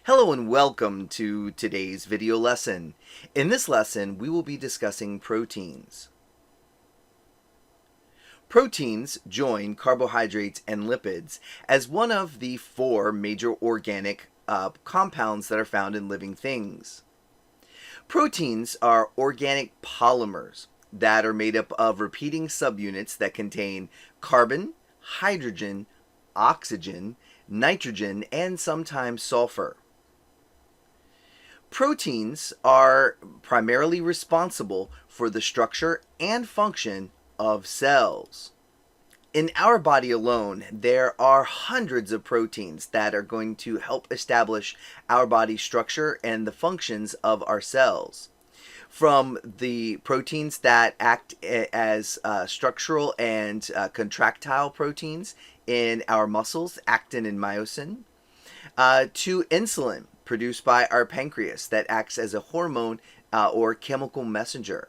Hello and welcome to today's video lesson. In this lesson, we will be discussing proteins. Proteins join carbohydrates and lipids as one of the four major organic compounds that are found in living things. Proteins are organic polymers that are made up of repeating subunits that contain carbon, hydrogen, oxygen, nitrogen, and sometimes sulfur. Proteins are primarily responsible for the structure and function of cells. In our body alone, there are hundreds of proteins that are going to help establish our body structure and the functions of our cells. From the proteins that act as structural and contractile proteins in our muscles, actin and myosin, to insulin produced by our pancreas that acts as a hormone or chemical messenger.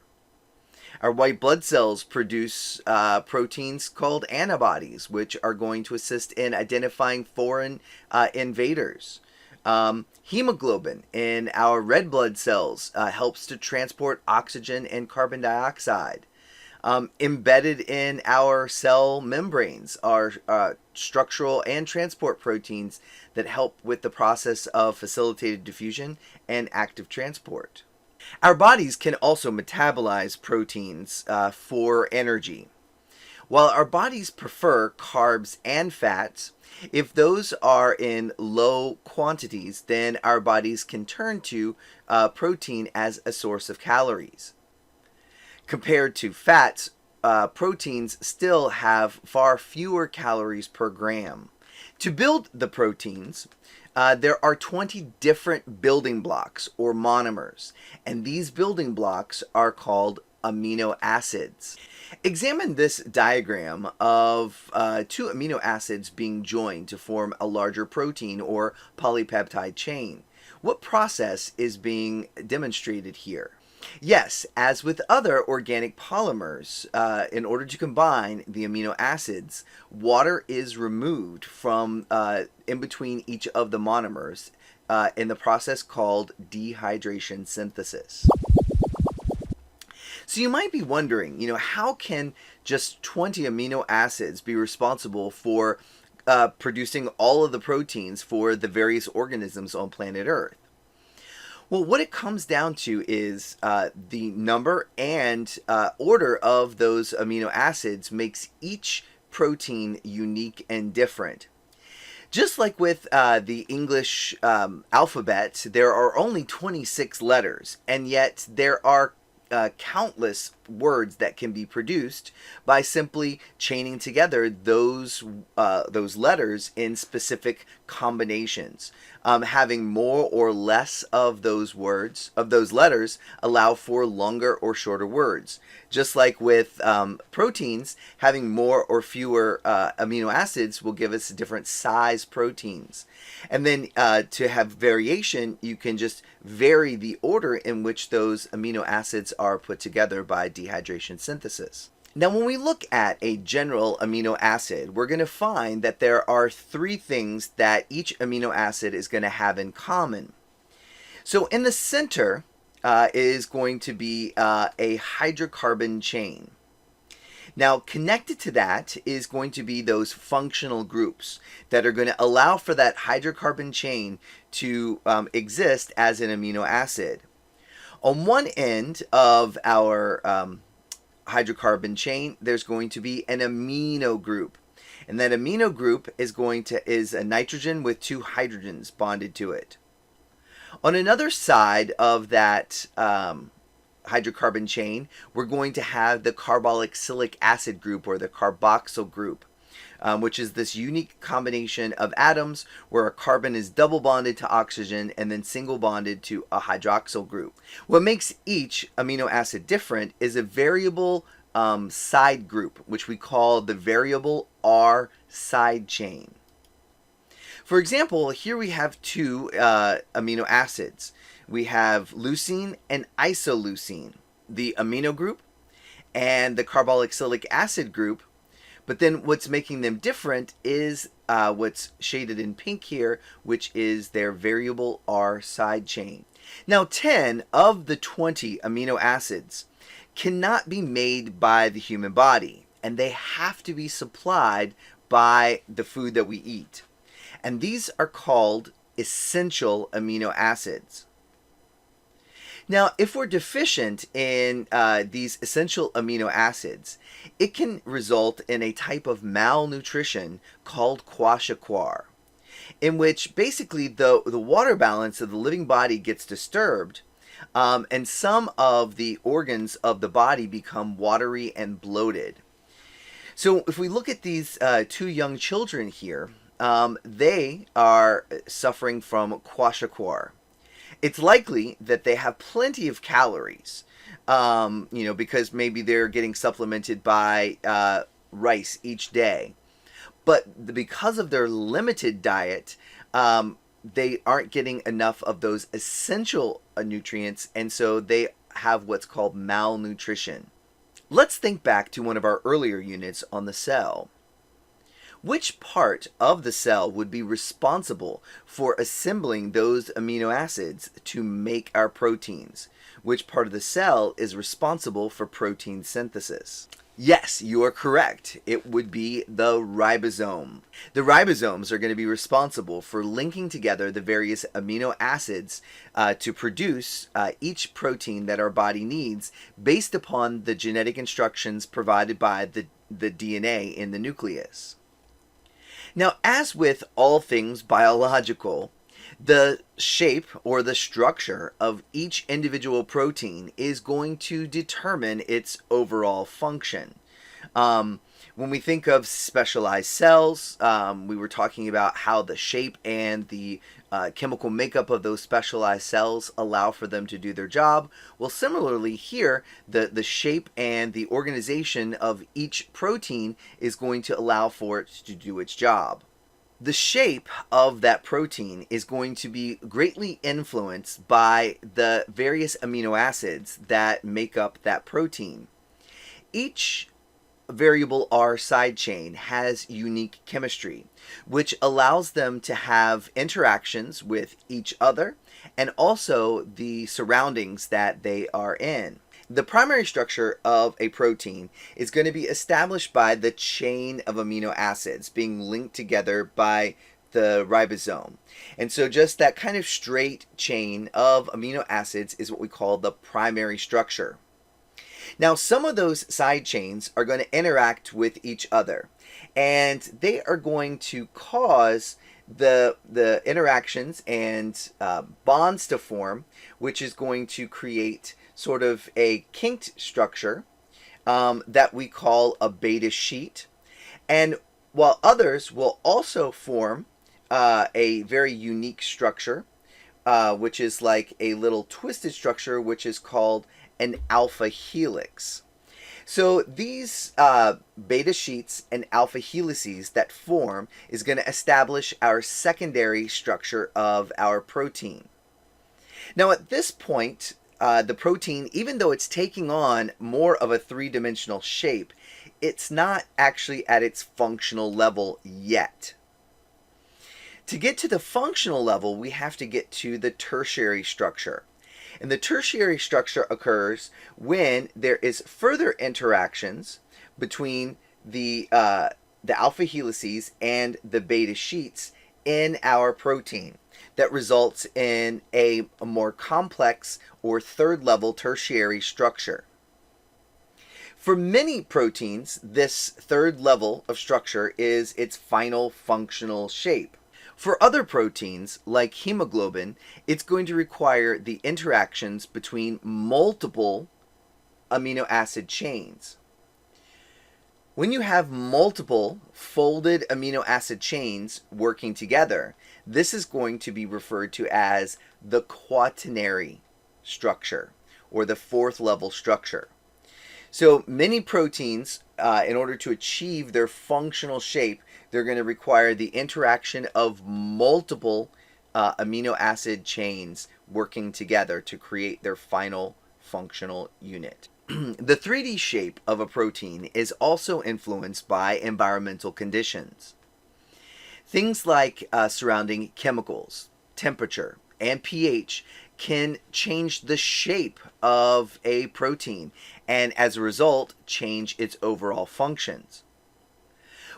Our white blood cells produce proteins called antibodies, which are going to assist in identifying foreign invaders. Hemoglobin in our red blood cells helps to transport oxygen and carbon dioxide. Embedded in our cell membranes are structural and transport proteins that help with the process of facilitated diffusion and active transport. Our bodies can also metabolize proteins for energy. While our bodies prefer carbs and fats, if those are in low quantities, then our bodies can turn to protein as a source of calories. Compared to fats, proteins still have far fewer calories per gram. To build the proteins, there are 20 different building blocks or monomers, and these building blocks are called amino acids. Examine this diagram of two amino acids being joined to form a larger protein or polypeptide chain. What process is being demonstrated here? Yes, as with other organic polymers, in order to combine the amino acids, water is removed from in between each of the monomers in the process called dehydration synthesis. So you might be wondering, how can just 20 amino acids be responsible for producing all of the proteins for the various organisms on planet Earth? Well, what it comes down to is the number and order of those amino acids makes each protein unique and different. Just like with the English alphabet, there are only 26 letters, and yet there are countless words that can be produced by simply chaining together those letters in specific combinations. Having more or less of those letters allow for longer or shorter words. Just like with proteins, having more or fewer amino acids will give us different size proteins. And then to have variation, you can just vary the order in which those amino acids are put together by dehydration synthesis. Now, when we look at a general amino acid, we're going to find that there are three things that each amino acid is going to have in common. So in the center is going to be a hydrocarbon chain. Now, connected to that is going to be those functional groups that are going to allow for that hydrocarbon chain to exist as an amino acid. On one end of our hydrocarbon chain, there's going to be an amino group. And that amino group is a nitrogen with two hydrogens bonded to it. On another side of that hydrocarbon chain, we're going to have the carboxylic acid group or the carboxyl group, which is this unique combination of atoms where a carbon is double bonded to oxygen and then single bonded to a hydroxyl group. What makes each amino acid different is a variable side group, which we call the variable R side chain. For example, here we have two amino acids. We have leucine and isoleucine. The amino group and the carboxylic acid group But then what's making them different is what's shaded in pink here, which is their variable R side chain. Now, 10 of the 20 amino acids cannot be made by the human body, and they have to be supplied by the food that we eat. And these are called essential amino acids. Now, if we're deficient in these essential amino acids, it can result in a type of malnutrition called kwashiorkor, in which basically the water balance of the living body gets disturbed, and some of the organs of the body become watery and bloated. So if we look at these two young children here, they are suffering from kwashiorkor. It's likely that they have plenty of calories, because maybe they're getting supplemented by rice each day. But because of their limited diet, they aren't getting enough of those essential nutrients, and so they have what's called malnutrition. Let's think back to one of our earlier units on the cell. Which part of the cell would be responsible for assembling those amino acids to make our proteins? Which part of the cell is responsible for protein synthesis? Yes, you are correct. It would be the ribosome. The ribosomes are going to be responsible for linking together the various amino acids to produce each protein that our body needs based upon the genetic instructions provided by the DNA in the nucleus. Now, as with all things biological, the shape or the structure of each individual protein is going to determine its overall function. When we think of specialized cells, we were talking about how the shape and the chemical makeup of those specialized cells allow for them to do their job. Well, similarly here, the shape and the organization of each protein is going to allow for it to do its job. The shape of that protein is going to be greatly influenced by the various amino acids that make up that protein. Each variable R side chain has unique chemistry, which allows them to have interactions with each other and also the surroundings that they are in. The primary structure of a protein is going to be established by the chain of amino acids being linked together by the ribosome. And so just that kind of straight chain of amino acids is what we call the primary structure. Now, some of those side chains are going to interact with each other, and they are going to cause the interactions and bonds to form, which is going to create sort of a kinked structure that we call a beta sheet. And while others will also form a very unique structure, which is like a little twisted structure, which is called an alpha helix. So these beta sheets and alpha helices that form is going to establish our secondary structure of our protein. Now at this point, the protein, even though it's taking on more of a three-dimensional shape, it's not actually at its functional level yet. To get to the functional level, we have to get to the tertiary structure. And the tertiary structure occurs when there is further interactions between the alpha helices and the beta sheets in our protein that results in a more complex or third level tertiary structure. For many proteins, this third level of structure is its final functional shape. For other proteins, like hemoglobin, it's going to require the interactions between multiple amino acid chains. When you have multiple folded amino acid chains working together, this is going to be referred to as the quaternary structure, or the fourth level structure. So many proteins, in order to achieve their functional shape, they're going to require the interaction of multiple amino acid chains working together to create their final functional unit. The 3D shape of a protein is also influenced by environmental conditions. Things like surrounding chemicals, temperature, and pH can change the shape of a protein and, as a result, change its overall functions.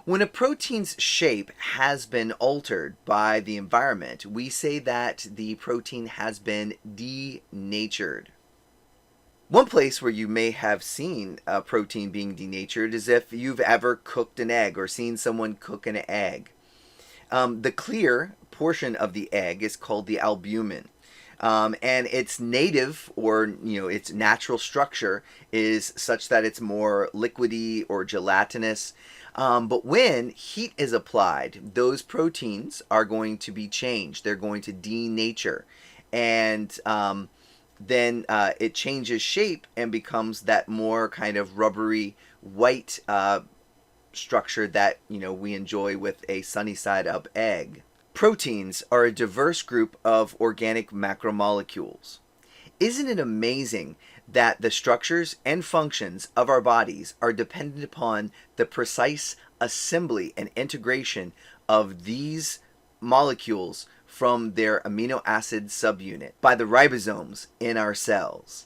When a protein's shape has been altered by the environment, we say that the protein has been denatured. One place where you may have seen a protein being denatured is if you've ever cooked an egg or seen someone cook an egg. The clear portion of the egg is called the albumin. And its native, or its natural structure is such that it's more liquidy or gelatinous. But when heat is applied, those proteins are going to be changed. They're going to denature, and then it changes shape and becomes that more kind of rubbery white structure that we enjoy with a sunny side up egg. Proteins are a diverse group of organic macromolecules. Isn't it amazing that the structures and functions of our bodies are dependent upon the precise assembly and integration of these molecules from their amino acid subunit by the ribosomes in our cells?